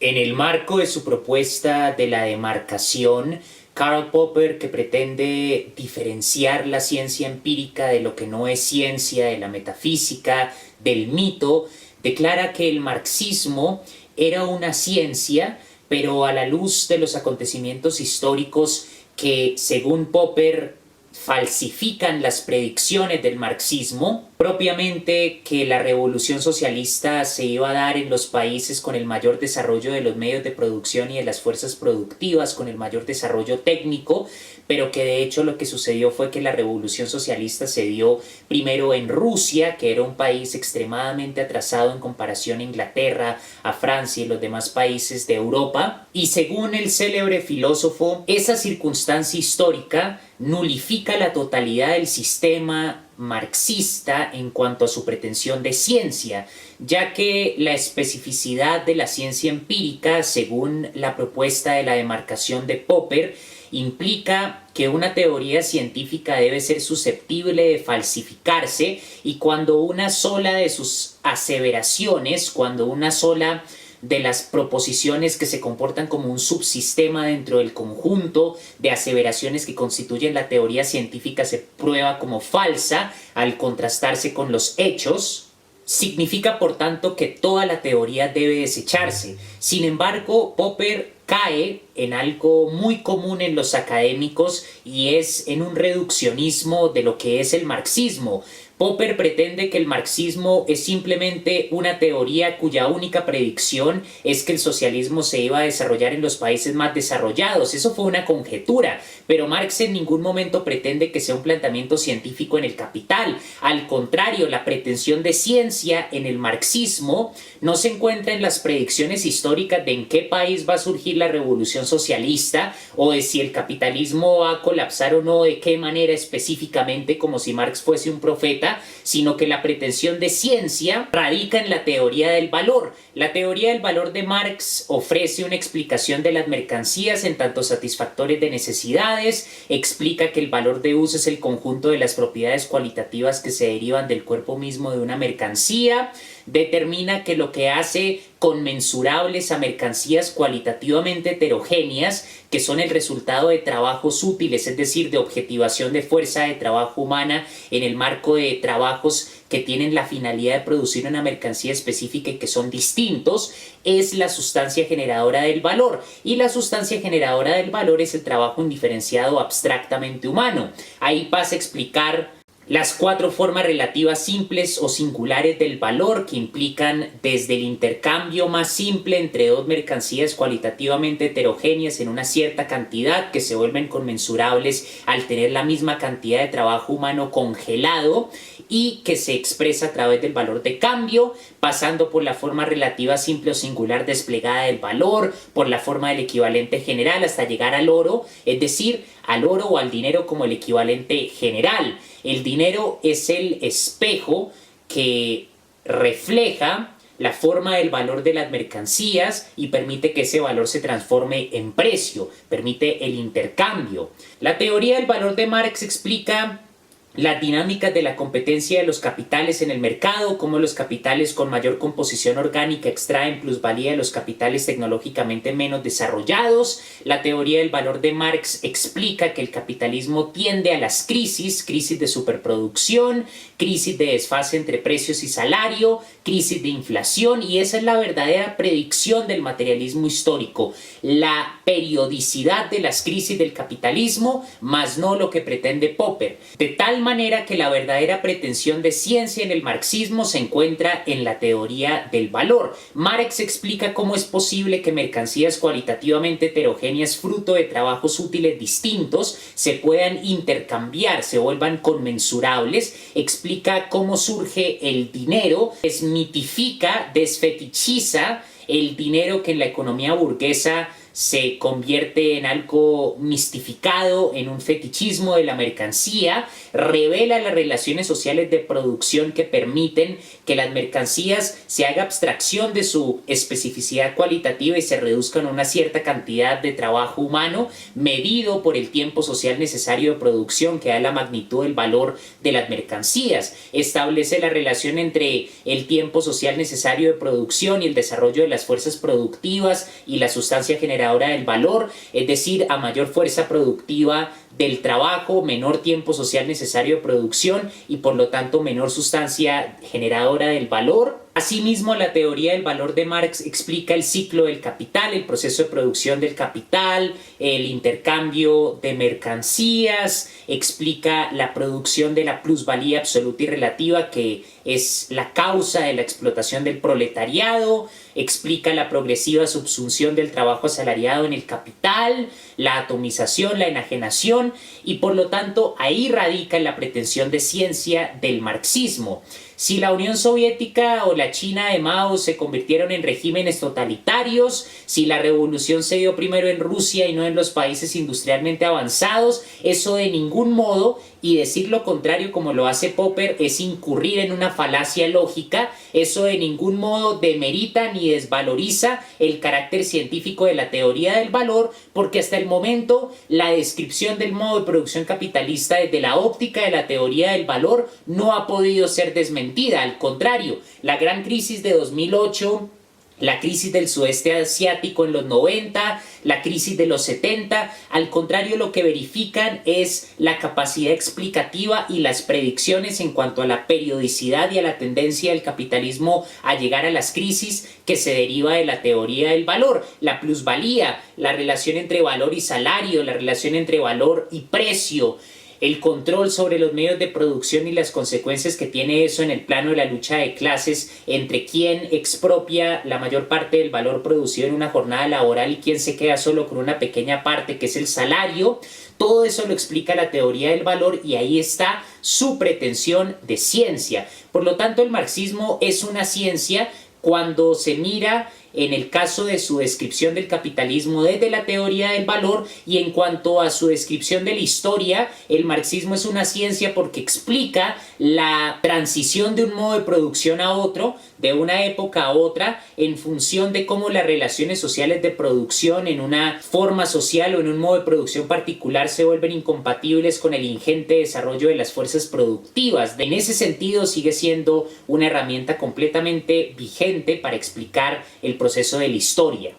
En el marco de su propuesta de la demarcación, Karl Popper, que pretende diferenciar la ciencia empírica de lo que no es ciencia, de la metafísica, del mito, declara que el marxismo era una ciencia, pero a la luz de los acontecimientos históricos que, según Popper, falsifican las predicciones del marxismo, propiamente que la revolución socialista se iba a dar en los países con el mayor desarrollo de los medios de producción y de las fuerzas productivas, con el mayor desarrollo técnico, pero que de hecho lo que sucedió fue que la revolución socialista se dio primero en Rusia, que era un país extremadamente atrasado en comparación a Inglaterra, a Francia y los demás países de Europa, y según el célebre filósofo, esa circunstancia histórica nulifica la totalidad del sistema marxista en cuanto a su pretensión de ciencia, ya que la especificidad de la ciencia empírica, según la propuesta de la demarcación de Popper, implica que una teoría científica debe ser susceptible de falsificarse, y cuando una sola de sus aseveraciones, cuando una sola de las proposiciones que se comportan como un subsistema dentro del conjunto de aseveraciones que constituyen la teoría científica se prueba como falsa al contrastarse con los hechos, significa por tanto que toda la teoría debe desecharse. Sin embargo, Popper cae en algo muy común en los académicos, y es en un reduccionismo de lo que es el marxismo. Popper pretende que el marxismo es simplemente una teoría cuya única predicción es que el socialismo se iba a desarrollar en los países más desarrollados. Eso fue una conjetura, pero Marx en ningún momento pretende que sea un planteamiento científico en el Capital. Al contrario, la pretensión de ciencia en el marxismo no se encuentra en las predicciones históricas de en qué país va a surgir la revolución socialista, o de si el capitalismo va a colapsar o no, de qué manera específicamente, como si Marx fuese un profeta, sino que la pretensión de ciencia radica en la teoría del valor. La teoría del valor de Marx ofrece una explicación de las mercancías en tanto satisfactores de necesidades, explica que el valor de uso es el conjunto de las propiedades cualitativas que se derivan del cuerpo mismo de una mercancía, determina que lo que hace conmensurables a mercancías cualitativamente heterogéneas, que son el resultado de trabajos útiles, es decir, de objetivación de fuerza de trabajo humana en el marco de trabajos que tienen la finalidad de producir una mercancía específica y que son distintos, es la sustancia generadora del valor. Y la sustancia generadora del valor es el trabajo indiferenciado abstractamente humano. Ahí pasa a explicar las 4 formas relativas simples o singulares del valor, que implican desde el intercambio más simple entre dos mercancías cualitativamente heterogéneas en una cierta cantidad que se vuelven conmensurables al tener la misma cantidad de trabajo humano congelado y que se expresa a través del valor de cambio, pasando por la forma relativa simple o singular desplegada del valor, por la forma del equivalente general hasta llegar al oro, es decir, al oro o al dinero como el equivalente general. El dinero es el espejo que refleja la forma del valor de las mercancías y permite que ese valor se transforme en precio, permite el intercambio. La teoría del valor de Marx explica las dinámicas de la competencia de los capitales en el mercado, cómo los capitales con mayor composición orgánica extraen plusvalía de los capitales tecnológicamente menos desarrollados. La teoría del valor de Marx explica que el capitalismo tiende a las crisis de superproducción, crisis de desfase entre precios y salario, crisis de inflación, y esa es la verdadera predicción del materialismo histórico, la periodicidad de las crisis del capitalismo, más no lo que pretende Popper. De tal manera que la verdadera pretensión de ciencia en el marxismo se encuentra en la teoría del valor. Marx explica cómo es posible que mercancías cualitativamente heterogéneas fruto de trabajos útiles distintos se puedan intercambiar, se vuelvan conmensurables, explica cómo surge el dinero, desmitifica, desfetichiza el dinero que en la economía burguesa se convierte en algo mistificado, en un fetichismo de la mercancía, revela las relaciones sociales de producción que permiten que las mercancías se haga abstracción de su especificidad cualitativa y se reduzcan a una cierta cantidad de trabajo humano medido por el tiempo social necesario de producción que da la magnitud del valor de las mercancías. Establece la relación entre el tiempo social necesario de producción y el desarrollo de las fuerzas productivas y la sustancia generadora del valor, es decir, a mayor fuerza productiva del trabajo, menor tiempo social necesario de producción y por lo tanto menor sustancia generadora del valor. Asimismo, la teoría del valor de Marx explica el ciclo del capital, el proceso de producción del capital, el intercambio de mercancías, explica la producción de la plusvalía absoluta y relativa, que es la causa de la explotación del proletariado, explica la progresiva subsunción del trabajo asalariado en el capital, la atomización, la enajenación, y por lo tanto ahí radica la pretensión de ciencia del marxismo. Si la Unión Soviética o la China de Mao se convirtieron en regímenes totalitarios, si la revolución se dio primero en Rusia y no en los países industrialmente avanzados, eso de ningún modo, y decir lo contrario como lo hace Popper, es incurrir en una falacia lógica. Eso de ningún modo demerita ni desvaloriza el carácter científico de la teoría del valor, porque hasta el momento la descripción del modo de producción capitalista desde la óptica de la teoría del valor no ha podido ser desmentida. Al contrario, la gran crisis de 2008, la crisis del sudeste asiático en los 90, la crisis de los 70, al contrario, lo que verifican es la capacidad explicativa y las predicciones en cuanto a la periodicidad y a la tendencia del capitalismo a llegar a las crisis que se deriva de la teoría del valor, la plusvalía, la relación entre valor y salario, la relación entre valor y precio, el control sobre los medios de producción y las consecuencias que tiene eso en el plano de la lucha de clases entre quién expropia la mayor parte del valor producido en una jornada laboral y quién se queda solo con una pequeña parte que es el salario. Todo eso lo explica la teoría del valor y ahí está su pretensión de ciencia. Por lo tanto, el marxismo es una ciencia cuando se mira en el caso de su descripción del capitalismo desde la teoría del valor, y en cuanto a su descripción de la historia, el marxismo es una ciencia porque explica la transición de un modo de producción a otro, de una época a otra, en función de cómo las relaciones sociales de producción en una forma social o en un modo de producción particular se vuelven incompatibles con el ingente desarrollo de las fuerzas productivas. En ese sentido sigue siendo una herramienta completamente vigente para explicar el proceso de la historia.